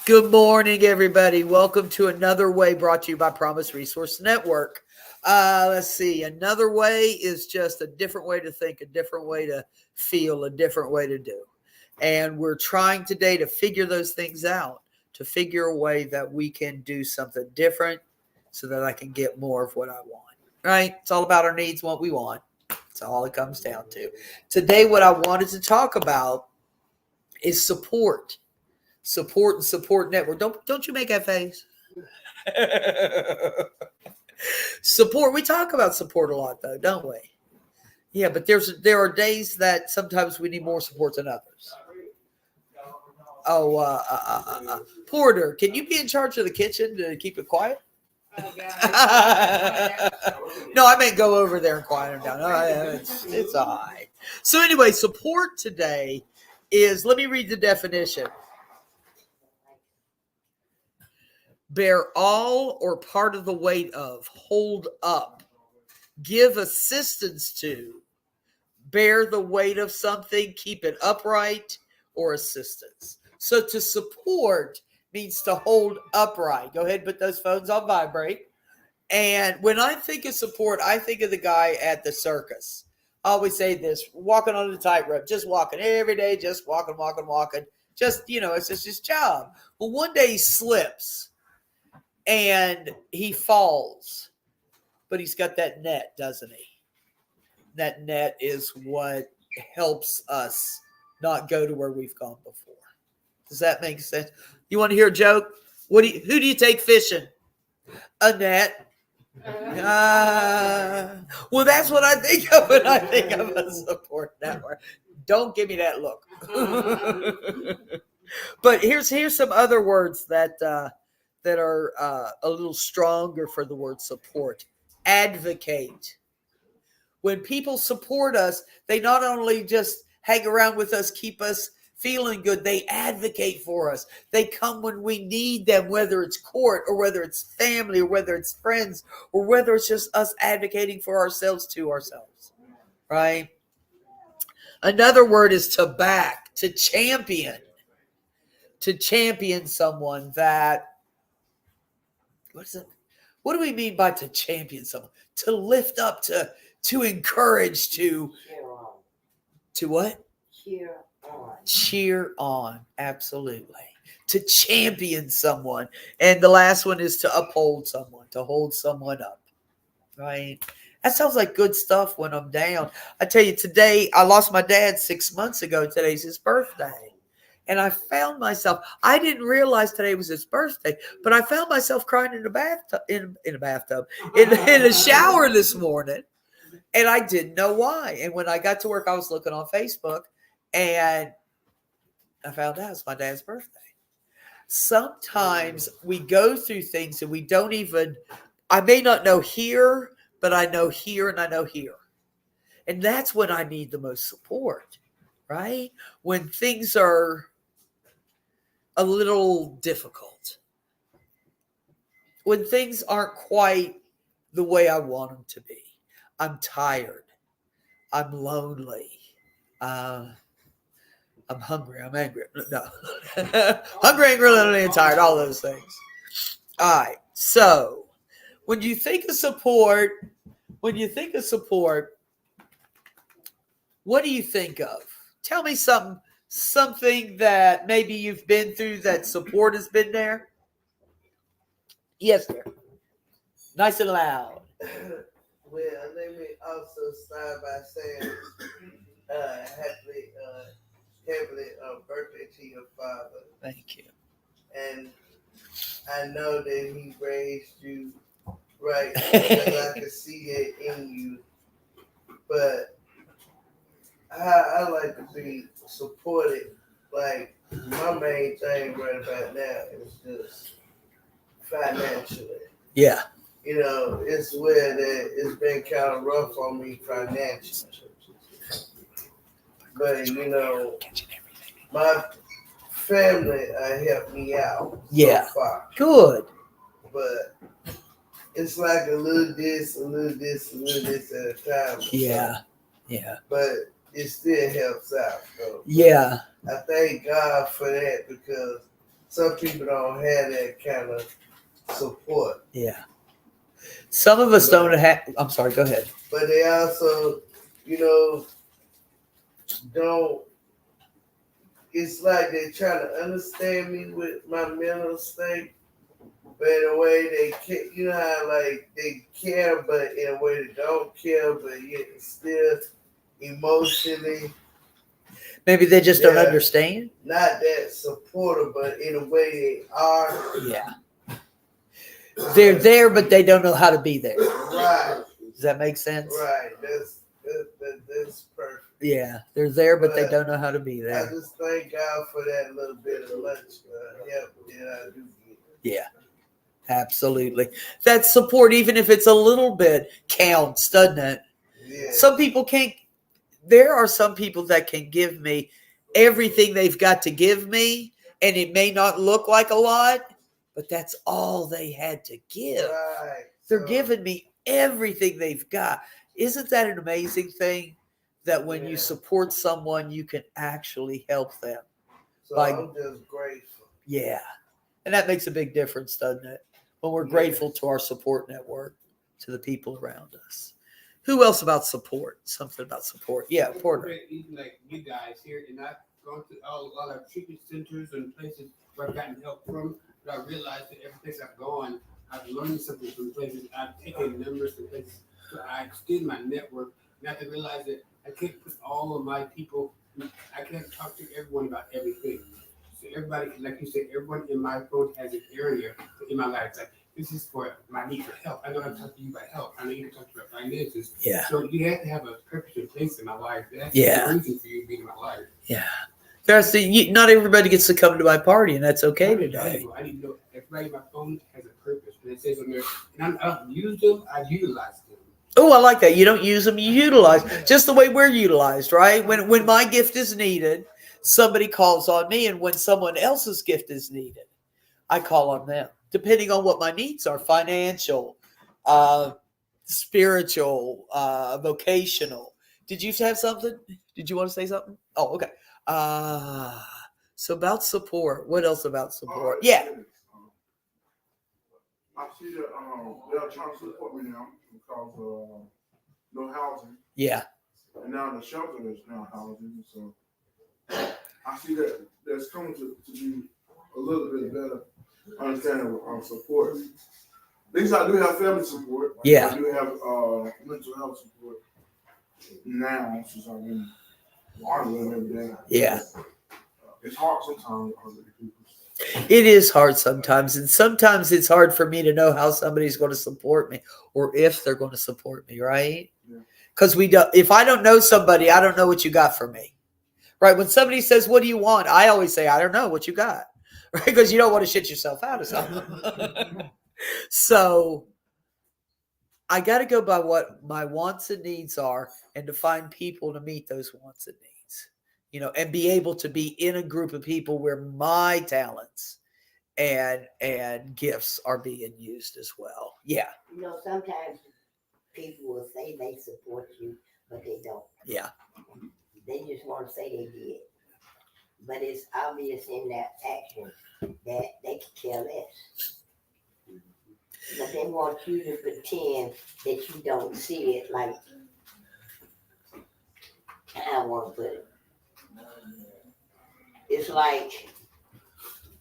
Good morning, everybody. Welcome to Another Way brought to you by Promise Resource Network. Let's see. Another way is just a different way to think, a different way to feel, a different way to do. And we're trying today to figure those things out, to figure a way that we can do something different so that I can get more of what I want. Right? It's all about our needs, what we want. That's all it comes down to. Today, what I wanted to talk about is support. Support and support network. Don't you make that face? Support. We talk about support a lot, though, don't we? Yeah, but there are days that sometimes we need more support than others. Oh, Porter, can you be in charge of the kitchen to keep it quiet? No, I meant go over there and quiet them down. It's all right. So anyway, support today is. Let me read the definition. Bear all or part of the weight of, hold up, give assistance to, bear the weight of something, keep it upright, or assistance. So to support means to hold upright. Go ahead and put those phones on vibrate. And when I think of support, I think of the guy at the circus. I always say this, walking on the tightrope, just walking every day, just walking. Just, it's just his job. Well, one day he slips and he falls, but he's got that net, doesn't he? That net is what helps us not go to where we've gone before. Does that make sense? You want to hear a joke? Who do you take fishing? A net. Well, that's what I think of when I think of a support network. Don't give me that look. But here's some other words that are a little stronger for the word support. Advocate. When people support us, they not only just hang around with us, keep us feeling good, they advocate for us. They come when we need them, whether it's court or whether it's family or whether it's friends or whether it's just us advocating for ourselves to ourselves, right? Another word is to back, to champion someone that, what is it? What do we mean by to champion someone? To lift up, to encourage, to what? Cheer on, absolutely. To champion someone. And the last one is to uphold someone, to hold someone up, right? That sounds like good stuff when I'm down. I tell you, today, I lost my dad 6 months ago. Today's his birthday. And I found myself, I didn't realize today was his birthday, but I found myself crying in a bathtub, in a shower this morning. And I didn't know why. And when I got to work, I was looking on Facebook and I found out it's my dad's birthday. Sometimes we go through things and we don't even, I may not know here, but I know here and I know here. And that's when I need the most support, right? When things are a little difficult. When things aren't quite the way I want them to be. I'm tired. I'm lonely. I'm hungry. I'm angry. No. Hungry, angry, lonely, and tired. All those things. All right. So when you think of support, what do you think of? Tell me something that maybe you've been through that support has been there. Yes, sir. Nice and loud. Well, let me also start by saying happy birthday to your father. Thank you. And I know that he raised you right because I could see it in you. But I like to be supported. Like, my main thing right about now is just financially. Yeah. It's where that it's been kind of rough on me financially. But, my family helped me out so far. Good. But it's like a little this at a time. Yeah. But it still helps out. So yeah. I thank God for that because some people don't have that kind of support. Yeah. Some of us don't have. I'm sorry. Go ahead. But they also, you know, don't. It's like they try to understand me with my mental state, but in a way they care. You know how like they care, but in a way they don't care, but yet still emotionally. Maybe they just don't Yeah. understand. Not that supportive, but in a way they are. Yeah. They're there, but they don't know how to be there. Right. Does that make sense? Right. That's perfect. Yeah. They're there, but they But don't know how to be I there. just thank God for that little bit of lunch help that I do get. Yeah. Absolutely. That support, even if it's a little bit, counts, doesn't it? Yeah. Some people can't. There are some people that can give me everything they've got to give me, and it may not look like a lot, but that's all they had to give. Right. They're So, giving me everything they've got. Isn't that an amazing thing? That when you Yeah. support someone, you can actually help them. So like- I'm just grateful. Yeah. And that makes a big difference, doesn't it? When we're Yeah. grateful to our support network, to the people around us. Who else about support? Something about support. Yeah, Porter. Even like you guys here, and I've gone to a lot of treatment centers and places where I've gotten help from, but I realized that every place I've gone, I've learned something from places. I've taken numbers from places, so I extend my network. And I have to realize that I can't put all of my people, I can't talk to everyone about everything. So everybody, like you said, everyone in my phone has an area in my life. Like, this is for my need for help. I know I'm talking to you about help. I know you can talk to you about finances. Yeah. So you have to have a purpose and place in my life. That's Yeah. the reason for you being in my life. Yeah. Not everybody gets to come to my party, and that's okay today. I need to know everybody in my phone has a purpose. And it says on there, and I don't use them, I utilize them. Oh, I like that. You don't use them, you utilize. Just the way we're utilized, right? When my gift is needed, somebody calls on me, and when someone else's gift is needed, I call on them, depending on what my needs are: financial, spiritual, vocational. Did you have something? Did you want to say something? Oh, okay. So about support. What else about support? Yeah. I see that they're trying to support me now because no housing, Yeah. and now the shelter is now housing. So I see that there's coming to be a little bit better understanding of support. At least I do have family support. Yeah. I do have mental health support now since I've been arguing every day. Yeah. It's hard sometimes with other people. It is hard sometimes, and sometimes it's hard for me to know how somebody's going to support me or if they're going to support me, right? Yeah. Because if I don't know somebody, I don't know what you got for me, right? When somebody says, "What do you want?" I always say, "I don't know what you got," right? Because you don't want to shit yourself out of something. So I got to go by what my wants and needs are, and to find people to meet those wants and needs. And be able to be in a group of people where my talents and gifts are being used as well. Yeah. Sometimes people will say they support you, but they don't. Yeah. They just want to say they did. But it's obvious in their actions that they could care less. But they want you to pretend that you don't see it, like, I want to put it. It's like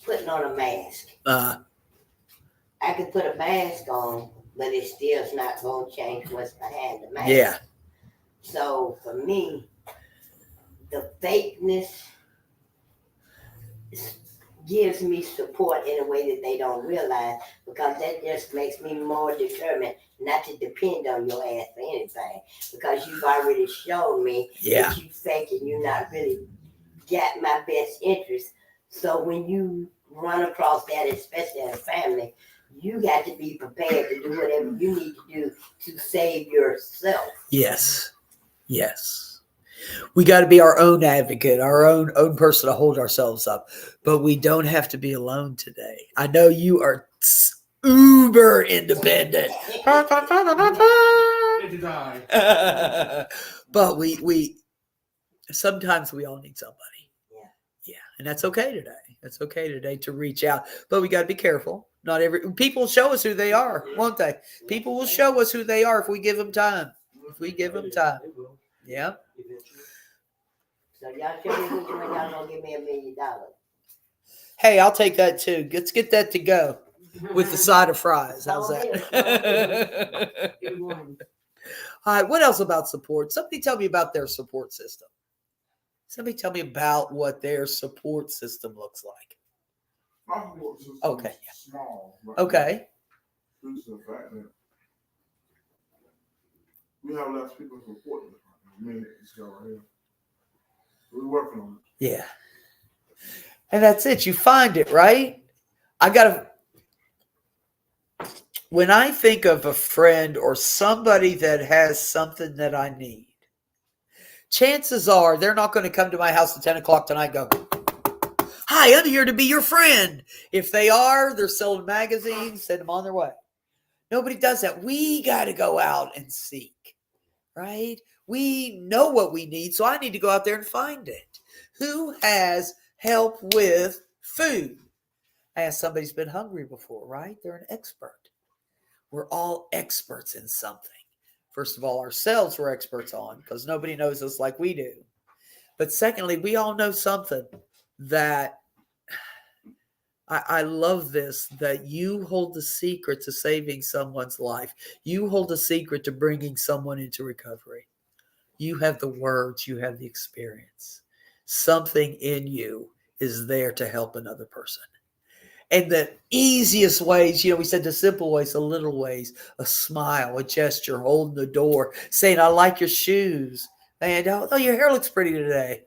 putting on a mask. I could put a mask on, but it still's not going to change what's behind the mask. Yeah. So for me, the fakeness gives me support in a way that they don't realize, because that just makes me more determined not to depend on your ass for anything, because you've already shown me that you fake and you're not really got my best interest. So when you run across that, especially in a family, you got to be prepared to do whatever you need to do to save yourself. Yes. Yes. We got to be our own advocate, our own person to hold ourselves up. But we don't have to be alone today. I know you are uber independent. But we sometimes we all need somebody. Yeah. And that's okay today. It's okay today to reach out, but we got to be careful. Not every people show us who they are, won't they? People will show us who they are if we give them time. If we give them time. Yeah. So y'all show me which one y'all gonna give me $1 million. Hey, I'll take that too. Let's get that to go with the side of fries. How's that? Good one. All right. What else about support? Somebody tell me about their support system. Somebody tell me about what their support system looks like. My support system Okay. is small. right Okay. now, due to the fact that we have less people supporting us. I mean, this guy right here. We're working on it. Yeah. And that's it. You find it, right? When I think of a friend or somebody that has something that I need, chances are they're not going to come to my house at 10 o'clock tonight and go, hi, I'm here to be your friend. If they are, they're selling magazines, send them on their way. Nobody does that. We got to go out and seek, right? We know what we need, so I need to go out there and find it. Who has help with food? I asked somebody who's been hungry before, right? They're an expert. We're all experts in something. First of all, ourselves we're experts on because nobody knows us like we do. But secondly, we all know something that I love this, that you hold the secret to saving someone's life. You hold the secret to bringing someone into recovery. You have the words, you have the experience. Something in you is there to help another person. And the easiest ways, we said the simple ways, the little ways, a smile, a gesture, holding the door, saying, I like your shoes. And, oh, your hair looks pretty today.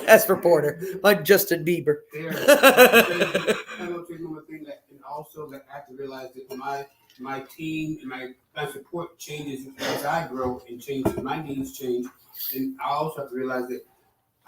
That's for Porter, like Justin Bieber. I know there's one more thing that, and also that I have to realize that my team and my support changes as I grow and changes. My needs change. And I also have to realize that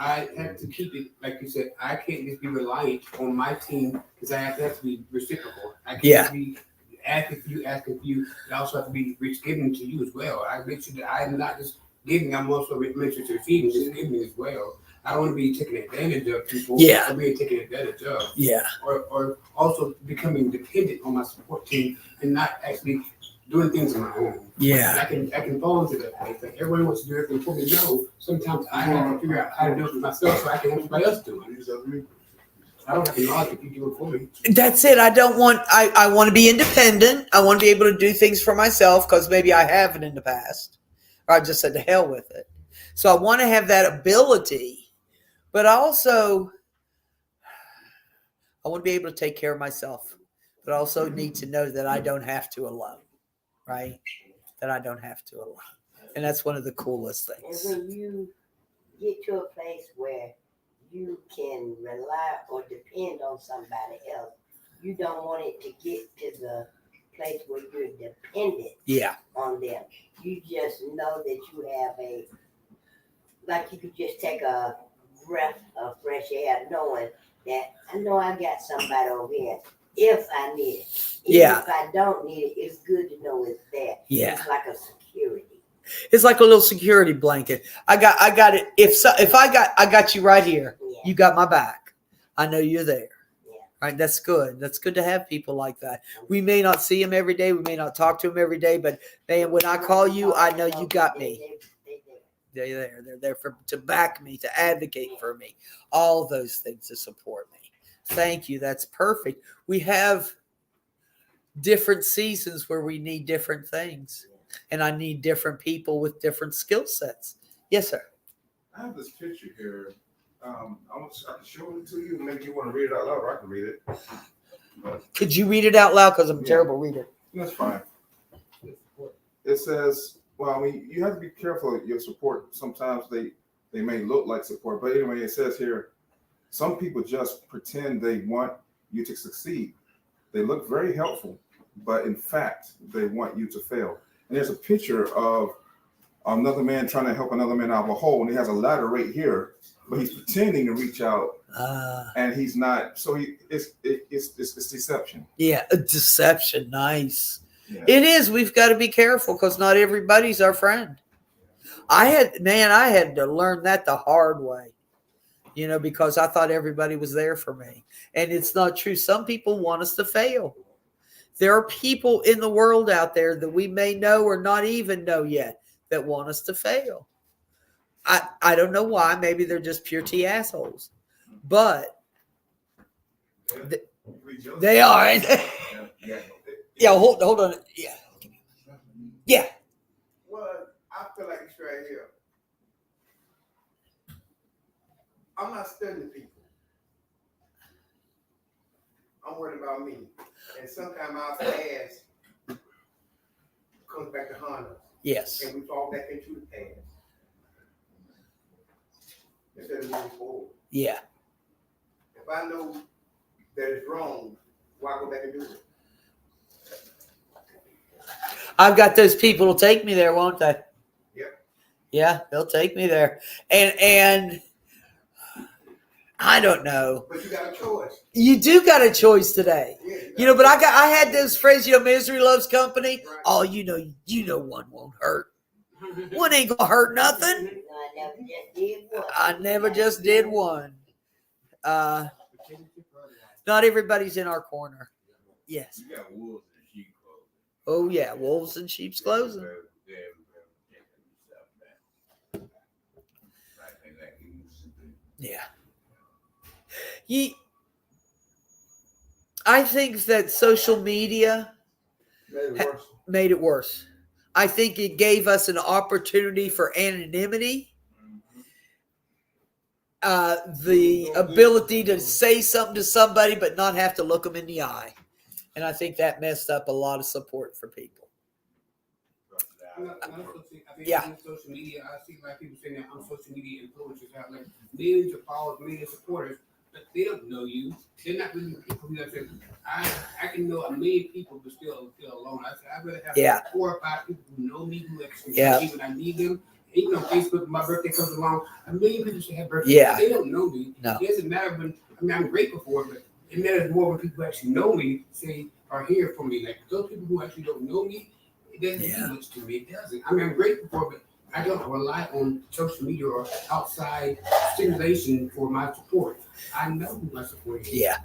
I have to keep it, like you said, I can't just be reliant on my team because I have to be reciprocal. I can't be asking for you. I also have to be giving to you as well. I make sure that I'm not just giving, I'm also make sure to receiving, just giving as well. I don't want to be taking advantage of people or being taken advantage of. Yeah. Or also becoming dependent on my support team and not actually doing things on my own. Yeah. I can fall into that place. Like everyone wants to do everything for me. No, sometimes I have to figure out how to do it for myself so I can help somebody else do it. I don't have to knowledge if you do it for me. That's it. I want to be independent. I want to be able to do things for myself because maybe I haven't in the past. Or I just said to hell with it. So I want to have that ability. But also, I want to be able to take care of myself. But I also need to know that I don't have to alone. Right? That I don't have to alone. And that's one of the coolest things. And when you get to a place where you can rely or depend on somebody else, you don't want it to get to the place where you're dependent on them. You just know that you have like you could just take a breath of fresh air knowing that I know I got somebody over here if I need it. Even if I don't need it, it's good to know it's there. It's like a security. It's like a little security blanket. I got it. I got you right here. You got my back. I know you're there. Right? That's good. That's good to have people like that. We may not see them every day. We may not talk to them every day, but man, when I call you, I know you got me. They're there. They're there to back me, to advocate for me. All those things to support me. Thank you. That's perfect. We have different seasons where we need different things. And I need different people with different skill sets. Yes, sir. I have this picture here. I can show it to you. Maybe you want to read it out loud, or I can read it. Could you read it out loud? Because I'm a terrible reader. That's fine. It says, well, I mean, you have to be careful of your support. Sometimes they may look like support. But anyway, it says here, some people just pretend they want you to succeed. They look very helpful, but in fact, they want you to fail. And there's a picture of another man trying to help another man out of a hole, and he has a ladder right here, but he's pretending to reach out, and he's not. So it's deception. Yeah, deception. Nice. Yeah. It is. We've got to be careful because not everybody's our friend. I had to learn that the hard way. because I thought everybody was there for me. And it's not true. Some people want us to fail. There are people in the world out there that we may know or not even know yet that want us to fail. I don't know why. Maybe they're just pure T assholes. But they are. Ain't they? Yeah, hold on. Yeah. Yeah. Well, I feel like it's right here. I'm not studying people. I'm worried about me. And sometimes our past comes back to haunt us. Yes. And we fall back into the past. Instead of moving forward. Yeah. If I know that it's wrong, why go back and do it? I've got those people who'll take me there, won't they? Yep. Yeah, they'll take me there. And I don't know. But you got a choice. You do got a choice today. Yeah, But I had those phrases, misery loves company. Right. Oh, one won't hurt. One ain't gonna hurt nothing. I never just did one. Not everybody's in our corner. Yes. You got wolves in sheep clothing. Oh yeah, wolves in sheep's clothing. Yeah. I think that social media made it worse. I think it gave us an opportunity for anonymity, the ability to say something to somebody but not have to look them in the eye. And I think that messed up a lot of support for people. Yeah. On social media, I see a lot of people saying that on social media influencers have like millions of followers, millions of supporters, but they don't know you. They're not really people who have said, I can know a million people but still feel alone. I'd rather have 4 or 5 people who know me, who actually know me when I need them. Even on Facebook, when my birthday comes along, a million people should have birthdays. Yeah. They don't know me. No. It doesn't matter when, I'm grateful for it, but it matters more when people who actually know me are here for me. Like those people who actually don't know me, it doesn't mean much to me. It doesn't. I'm grateful for it, but I don't rely on social media or outside stimulation for my support. I know who my support is. Yeah.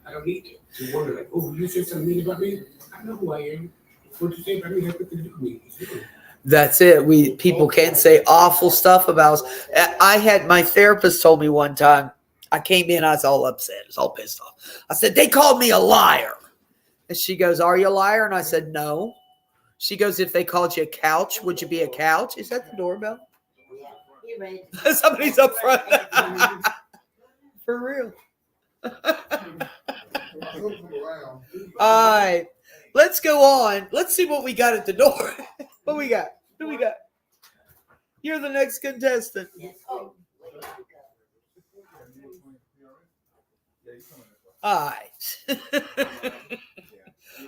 I don't need to wonder like, oh, you said something mean about me? I know who I am. What you say about me has nothing to do with me. That's it. People can't say awful stuff about us. I had my therapist told me one time, I came in, I was all upset. I was all pissed off. I said, they called me a liar. And she goes, are you a liar? And I said, no. She goes, if they called you a couch, would you be a couch? Is that the doorbell? Somebody's up front. For real. All right. Let's go on. Let's see what we got at the door. What we got? Who we got? You're the next contestant. All right.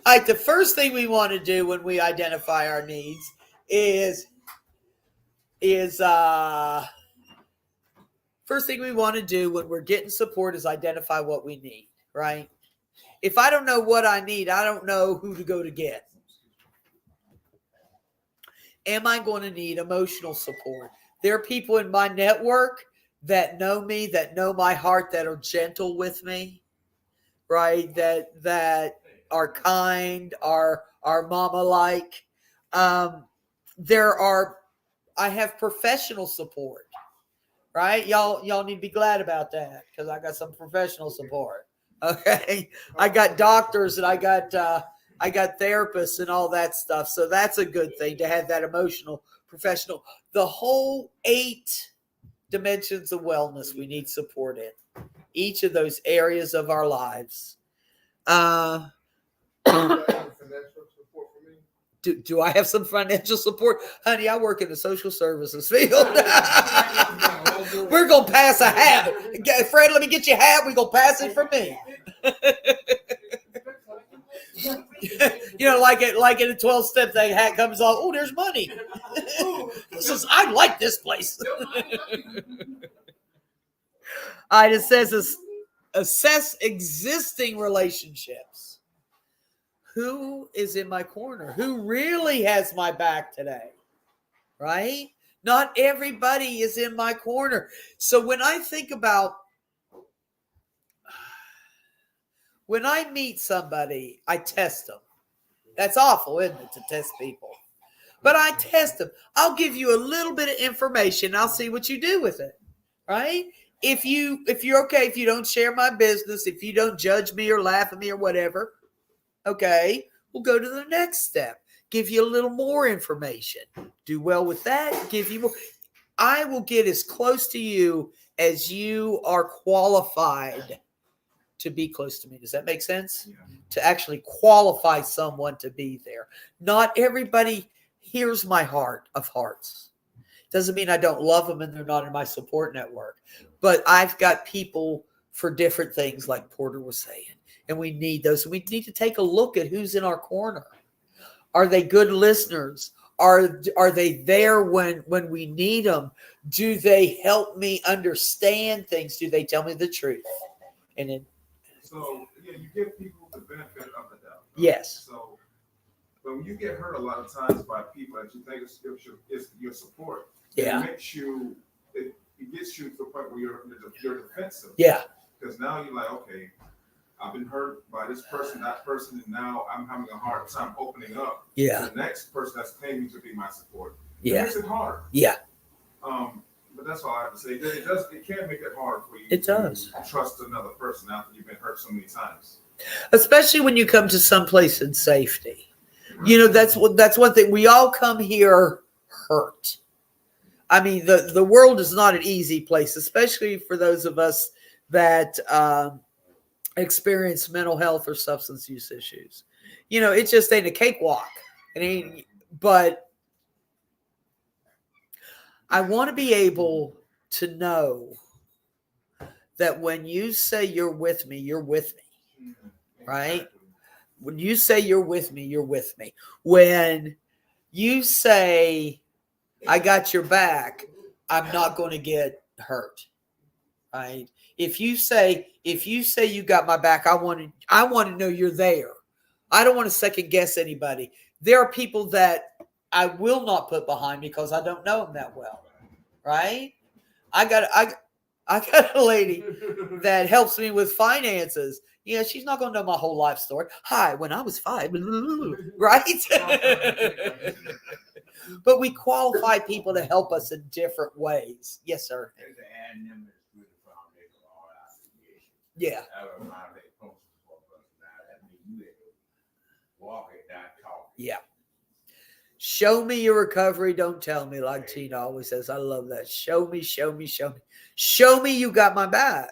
All right. The first thing we want to do when we identify our needs is first thing we want to do when we're getting support is identify what we need, right? If I don't know what I need, I don't know who to go to get. Am I going to need emotional support? There are people in my network that know me, that know my heart, that are gentle with me, right? That are kind, are mama-like. I have professional support, right? Y'all need to be glad about that because I got some professional support. Okay, I got doctors and I got therapists and all that stuff. So that's a good thing to have that emotional, professional. The whole 8 dimensions of wellness we need support in. Each of those areas of our lives. Do I have some financial support? Honey, I work in the social services field. We're going to pass a hat. Fred, let me get you a hat. We're going to pass it for me. Like in a 12-step thing, hat comes off. Oh, there's money. I like this place. All right, it says assess existing relationships. Who is in my corner? Who really has my back today? Right? Not everybody is in my corner. So when I think about when I meet somebody, I test them. That's awful, isn't it, to test people? But I test them. I'll give you a little bit of information. I'll see what you do with it, right? If you're okay, if you don't share my business, if you don't judge me or laugh at me or whatever, okay, we'll go to the next step. Give you a little more information. Do well with that. Give you more. I will get as close to you as you are qualified to be close to me. Does that make sense? Yeah. To actually qualify someone to be there. Not everybody hears my heart of hearts. Doesn't mean I don't love them and they're not in my support network. But I've got people for different things, like Porter was saying. And we need those. We need to take a look at who's in our corner. Are they good listeners? Are they there when we need them? Do they help me understand things? Do they tell me the truth? And then, So yeah, you give people the benefit of the doubt. yes. So, but when you get hurt a lot of times by people that you think is your support, Yeah. it makes you, it gets you to the point where you're defensive. Yeah. Because now you're like, okay, I've been hurt by this person, that person, and now I'm having a hard time opening up Yeah. to the next person that's claiming to be my support. It Yeah. makes it hard. Yeah. But that's all I have to say. It can make it hard for you. It does. To trust another person after you've been hurt so many times. Especially when you come to someplace in safety. You know, that's one thing. We all come here hurt. I mean, the world is not an easy place, especially for those of us that experience mental health or substance use issues. You know, it just ain't a cakewalk. But I want to be able to know that when you say you're with me, you're with me. Right? When you say you're with me, you're with me. When you say, I got your back, I'm not going to get hurt. Right? If you say you got my back, I want to know you're there. I don't want to second guess anybody. There are people that I will not put behind me because I don't know them that well. Right? I got a lady that helps me with finances. Yeah, she's not going to know my whole life story. Hi, when I was 5, right? But we qualify people to help us in different ways. Yes, sir. Yeah. Yeah. Show me your recovery. Don't tell me, like Tina always says. I love that. Show me, show me, show me. Show me you got my back.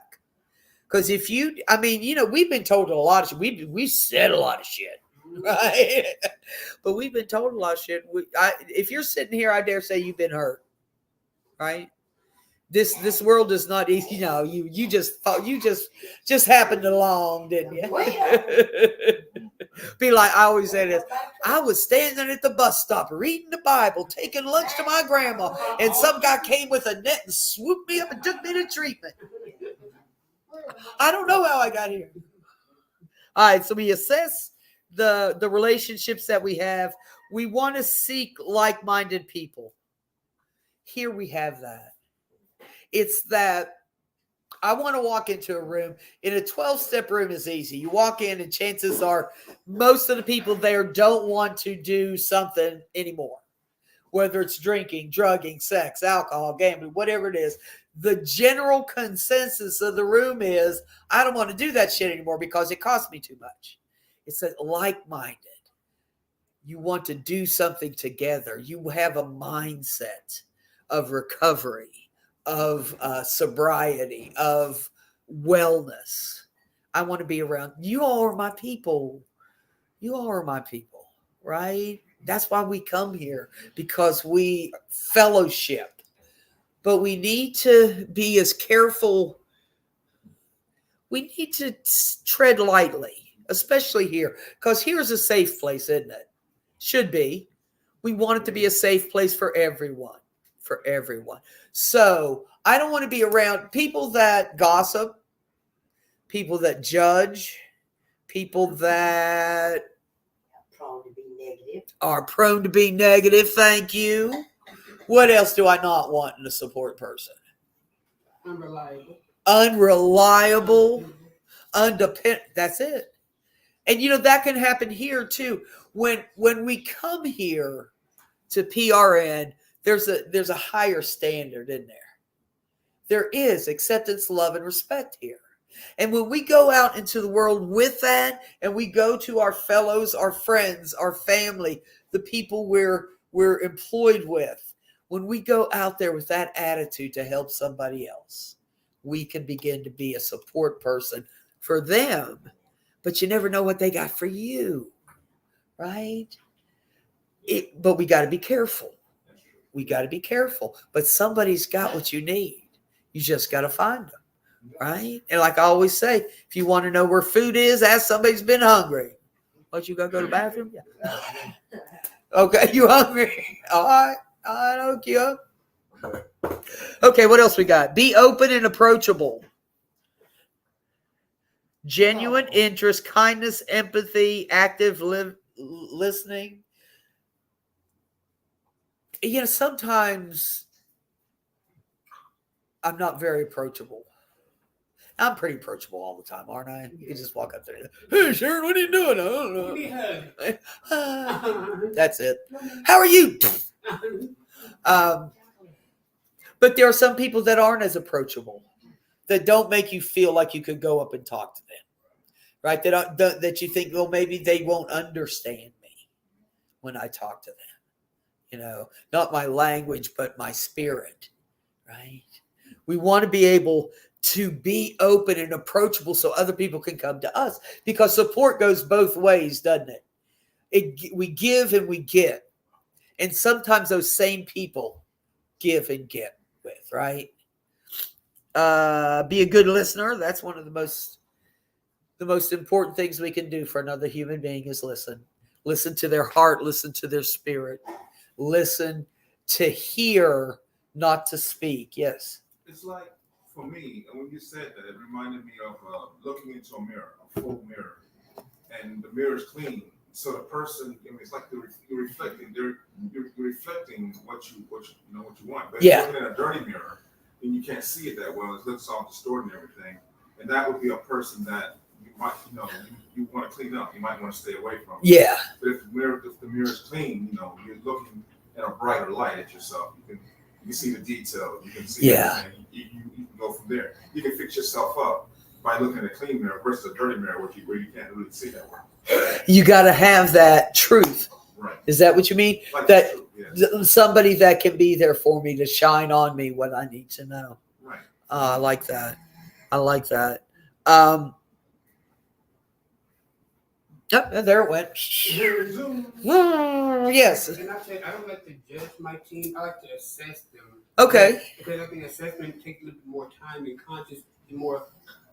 Because if you, I mean, you know, we've been told a lot of shit. We said a lot of shit, right? But we've been told a lot of shit. If you're sitting here, I dare say you've been hurt, right? This world is not easy. You know, you just happened along, didn't you? Be like, I always say this. I was standing at the bus stop reading the Bible, taking lunch to my grandma, and some guy came with a net and swooped me up and took me to treatment. I don't know how I got here. All right, so we assess the relationships that we have. We want to seek like-minded people. Here we have that. It's that I want to walk into a room. In a 12-step room is easy. You walk in and chances are most of the people there don't want to do something anymore. Whether it's drinking, drugging, sex, alcohol, gambling, whatever it is. The general consensus of the room is, I don't want to do that shit anymore because it costs me too much. It's that like-minded. You want to do something together. You have a mindset of recovery, of sobriety, of wellness. I want to be around. You all are my people. You all are my people, right? That's why we come here, because we fellowship. But we need to be as careful. We need to tread lightly, especially here, because here's a safe place, isn't it? Should be. We want it to be a safe place for everyone, So I don't want to be around people that gossip, people that judge, people that are prone to be negative. Thank you. What else do I not want in a support person? Unreliable. undependent. That's it. And that can happen here too. When we come here to PRN, there's a higher standard in there. There is acceptance, love, and respect here. And when we go out into the world with that, and we go to our fellows, our friends, our family, the people we're employed with, when we go out there with that attitude to help somebody else, we can begin to be a support person for them. But you never know what they got for you, right? But we got to be careful. We got to be careful. But somebody's got what you need. You just got to find them, right? And like I always say, if you want to know where food is, ask somebody who's been hungry. What, you got to go to the bathroom? Yeah. Okay, you hungry? All right. Okay. Okay, what else we got? Be open and approachable. Genuine interest, kindness, empathy, active listening. Sometimes I'm not very approachable. I'm pretty approachable all the time, aren't I? You just walk up there. Hey, Sharon, what are you doing? I don't know. That's it. How are you? But there are some people that aren't as approachable, that don't make you feel like you could go up and talk to them, right? That you think, well, maybe they won't understand me when I talk to them. Not my language, but my spirit, right? We want to be able to be open and approachable so other people can come to us, because support goes both ways, doesn't it? We give and we get. And sometimes those same people give and get with, right? Be a good listener. That's one of the most important things we can do for another human being is listen. Listen to their heart, listen to their spirit. Listen to hear, not to speak. Yes. It's like, for me, and when you said that, it reminded me of looking into a mirror, a full mirror, and the mirror is clean. So the person, it's like you're reflecting. You're reflecting what you want. But if you're looking at a dirty mirror, then you can't see it that well. It looks all distorted and everything. And that would be a person that you might, you want to clean up. You might want to stay away from. Yeah. But if the mirror is clean, you're looking at a brighter light at yourself. You can see the detail. You can see everything. You can go from there. You can fix yourself up by looking at a clean mirror versus a dirty mirror, where you can't really see that well. You got to have that truth. Right. Is that what you mean? Like that yes. Somebody that can be there for me to shine on me what I need to know. Right. I like that. Yep, there it went. Yes. And I don't like to judge my team. I like to assess them. Okay. Because I think assessment takes a little bit more time and conscious and more.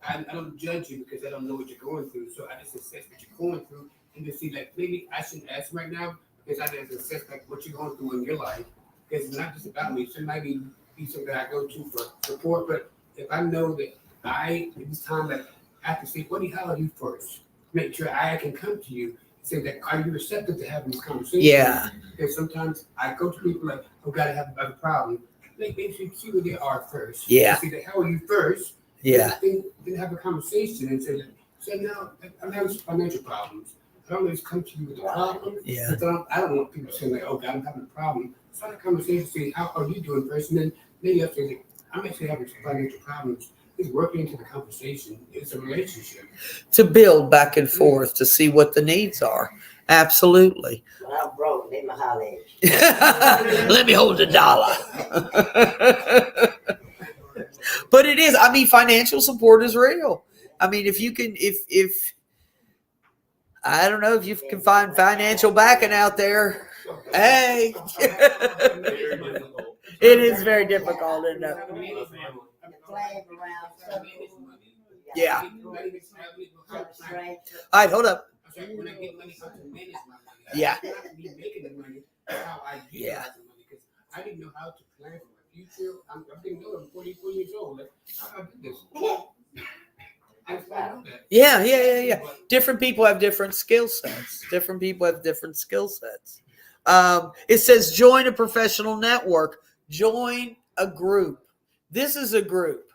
I don't judge you because I don't know what you're going through. So I just assess what you're going through and just see, like, maybe I shouldn't ask right now because I just assess like what you're going through in your life. Because it's not just about me. So it might be something that I go to for support. But if I know that it's time that I have to say, how are you first? Make sure I can come to you and say that, are you receptive to having this conversation? Yeah. Because sometimes I go to people like, gotta have a problem. Make sure you see where they are first. Yeah. See that, how are you first? Yeah. Then have a conversation and say now I'm having some financial problems. I don't always come to you with a problem. Yeah. I don't want people saying like, God, I'm having a problem. Start a conversation, say, how are you doing first? And then maybe I'll say, I'm actually having some financial problems. It's working into the conversation. It's a relationship. To build back and forth to see what the needs are. Absolutely. When I'm broke, let me holler at you. Let me hold $1. But it is. I mean, financial support is real. I mean, if you can, if I don't know if you can find financial backing out there. Hey, it is very difficult, isn't it? Yeah. All right, hold up. When I get money, how to manage my money. Yeah. I not be making the money. That's how I utilize the money. Because I didn't know how to plan for my future. I've been doing it. I'm 44 years old. Like, how do I do this? I just don't know that. Yeah. Different people have different skill sets. It says join a professional network. Join a group. This is a group.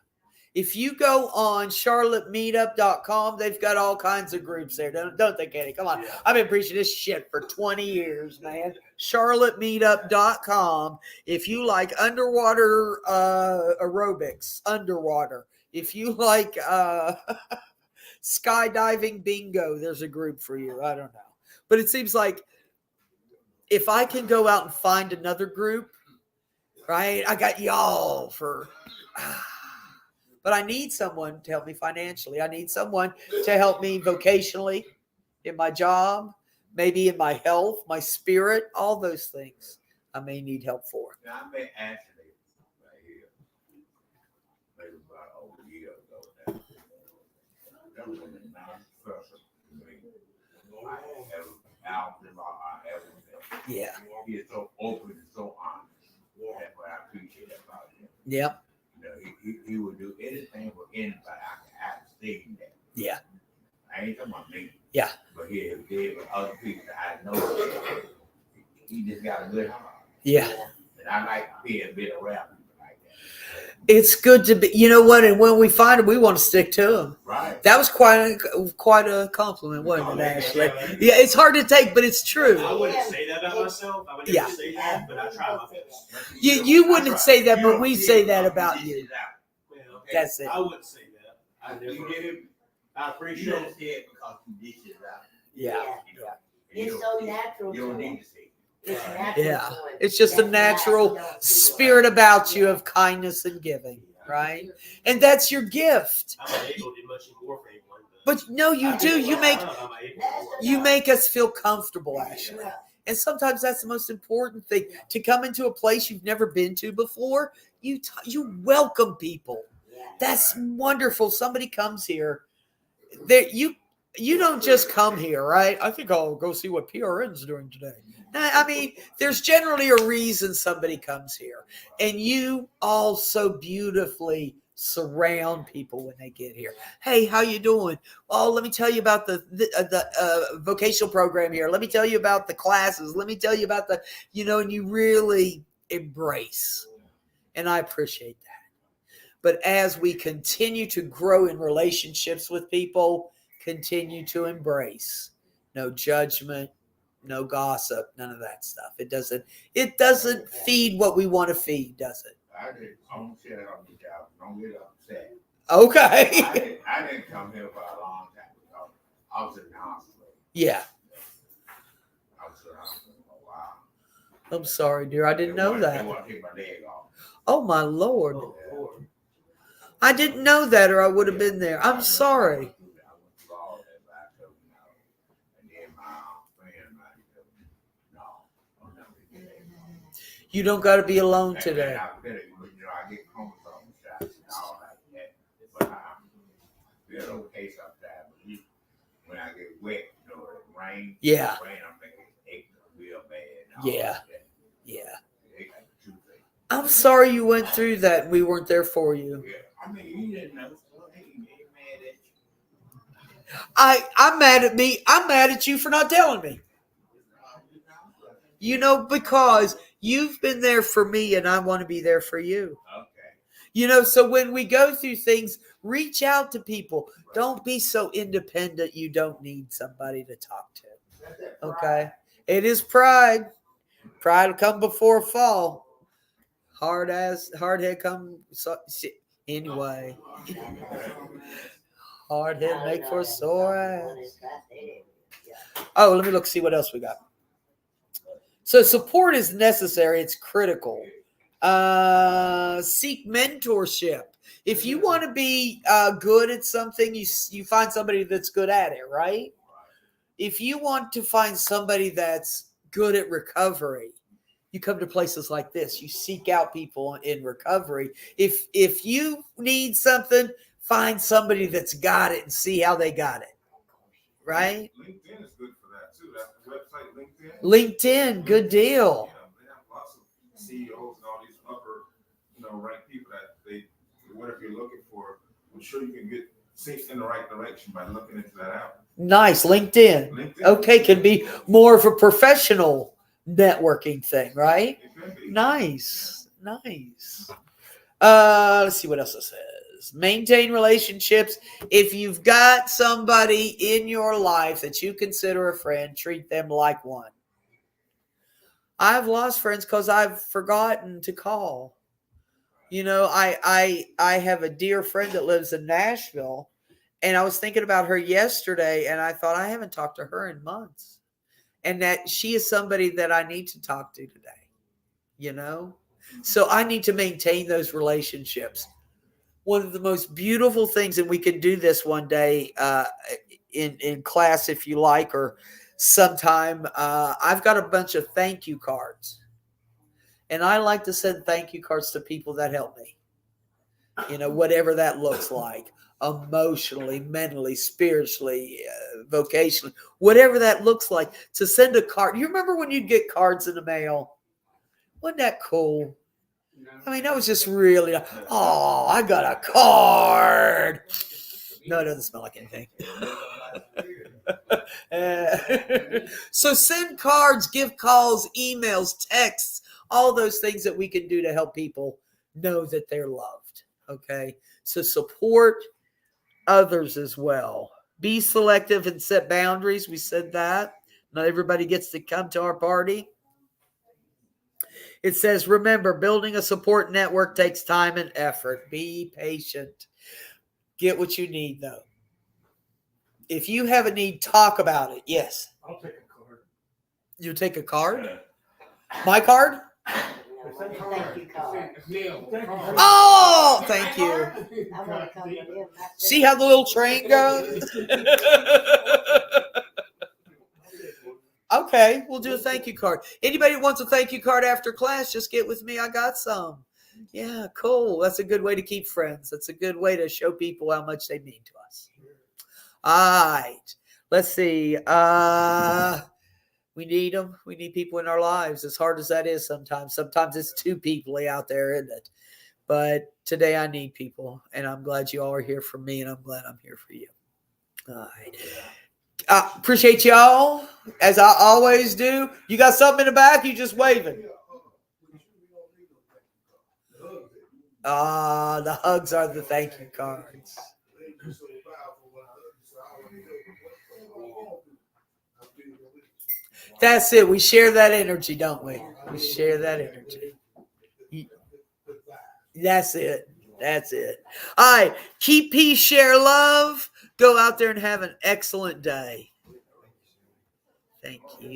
If you go on charlottemeetup.com, they've got all kinds of groups there. Don't they, Kenny? Come on. I've been preaching this shit for 20 years, man. charlottemeetup.com. If you like underwater aerobics, underwater. If you like skydiving bingo, there's a group for you. I don't know. But it seems like if I can go out and find another group, right? I got y'all for... But I need someone to help me financially. I need someone to help me vocationally, in my job, maybe in my health, my spirit, all those things I may need help for. Now, I met Ashley right here, maybe about over a year ago now. That was a nice person to me. I have algebra, I have everything. Yeah. He is so open and so honest. That's what I appreciate about him. Yep. You know, he would do anything for anybody. I seen that. Yeah. I ain't talking about me. Yeah. But he gave other people that I know. He just got a good heart. Yeah. And I like being a bit around people like that. It's good to be, you know what? And when we find them, we want to stick to them. Right. That was quite a compliment, wasn't it, Ashley? Yeah, it's hard to take, but it's true. I wouldn't say that about myself. I would never Yeah. say that, but I try my best. You wouldn't say that, but we say that about you. Well, That's it. I wouldn't say that. I You never. get him. I You appreciate don't it. say it because you dish it out. Yeah. You know, It's so natural You to don't him. need to say it. It's natural Yeah. to him. It's just a That's why natural he don't do it. spirit about you of kindness and giving, right? And that's your gift. I'm not able to do much more for anyone. But no, you do. You make us feel comfortable, Ashley. Yeah. And sometimes that's the most important thing. To come into a place you've never been to before, you welcome people. Yeah. That's wonderful. Somebody comes here. You don't just come here, right? I think I'll go see what PRN's doing today. No, I mean, there's generally a reason somebody comes here. And you all so beautifully surround people when they get here. Hey, how you doing? Oh, let me tell you about the vocational program here. Let me tell you about the classes. Let me tell you about and you really embrace. And I appreciate that. But as we continue to grow in relationships with people, continue to embrace. No judgment, no gossip, none of that stuff. It doesn't feed what we want to feed, does it? Don't say that on the job. Don't get upset. Okay. I didn't come here for a long time because I was in the hospital. Yeah. I was in the hospital for a while. I'm sorry, dear. I didn't know They that. want to take my leg off. Oh, my Lord. Oh, Lord. I didn't know that or I would have been there. I'm sorry. I went through all that, but I told him no. And then my friend of mine told me, no, I'm not gonna get that. You don't got to be alone And today. I feel it, but, I get chromosome shots and all like that. But I feel okay sometimes. But when I get wet, it rain. Yeah. Rain, I'm thinking it aches real bad. And all Yeah. like that. Yeah. It got two things. I'm sorry you went through that and we weren't there for you. Yeah. I mean, you didn't know. So he ain't mad at you. I'm mad at me. I'm mad at you for not telling me. Because you've been there for me and I want to be there for you. Okay. So when we go through things, reach out to people. Don't be so independent you don't need somebody to talk to. Okay? It is pride. Pride will come before a fall. Hard head come. Anyway. Hard head make for a sore ass. Oh, let me look, see what else we got. So support is necessary. It's critical. Seek mentorship. If you want to be good at something, you find somebody that's good at it, right? If you want to find somebody that's good at recovery, you come to places like this. You seek out people in recovery. If you need something, find somebody that's got it and see how they got it, right? LinkedIn is good for that too. That's the website, LinkedIn. LinkedIn, good deal. Yeah, they have lots of CEOs and all these upper, ranked people that whatever you're looking for, I'm sure you can get sent in the right direction by looking into that out. Nice, LinkedIn. LinkedIn. Okay, can be more of a professional networking thing, right? It can be. Nice. Let's see what else it says. is. Maintain relationships. If you've got somebody in your life that you consider a friend, treat them like one. I've lost friends because I've forgotten to call. You know, I have a dear friend that lives in Nashville, and I was thinking about her yesterday, and I thought I haven't talked to her in months, and that she is somebody that I need to talk to today. You know, so I need to maintain those relationships. One of the most beautiful things, and we can do this one day in class if you like, or sometime. I've got a bunch of thank you cards. And I like to send thank you cards to people that help me. You know, whatever that looks like, emotionally, mentally, spiritually, vocationally, whatever that looks like, to send a card. You remember when you'd get cards in the mail? Wasn't that cool? I mean, that was just really, oh, I got a card. No, it doesn't smell like anything. So send cards, give calls, emails, texts, all those things that we can do to help people know that they're loved. Okay. So support others as well. Be selective and set boundaries. We said that. Not everybody gets to come to our party. It says, remember, building a support network takes time and effort. Be patient. Get what you need, though. If you have a need, talk about it. Yes. I'll take a card. You take a card? My card? Thank you, card. Oh, thank you. I want to come to them. See how the little train goes? Okay, we'll do a thank you card. Anybody that wants a thank you card after class, just get with me. I got some. Yeah, cool. That's a good way to keep friends. That's a good way to show people how much they mean to us. All right. Let's see. We need them. We need people in our lives, as hard as that is sometimes. Sometimes it's two people out there, isn't it? But today I need people, and I'm glad you all are here for me, and I'm glad I'm here for you. All right. Appreciate y'all, as I always do. You got something in the back? You just waving. The hugs are the thank you cards. That's it. We share that energy, don't we? We share that energy. That's it. That's it. All right. Keep peace, share love. Go out there and have an excellent day. Thank you.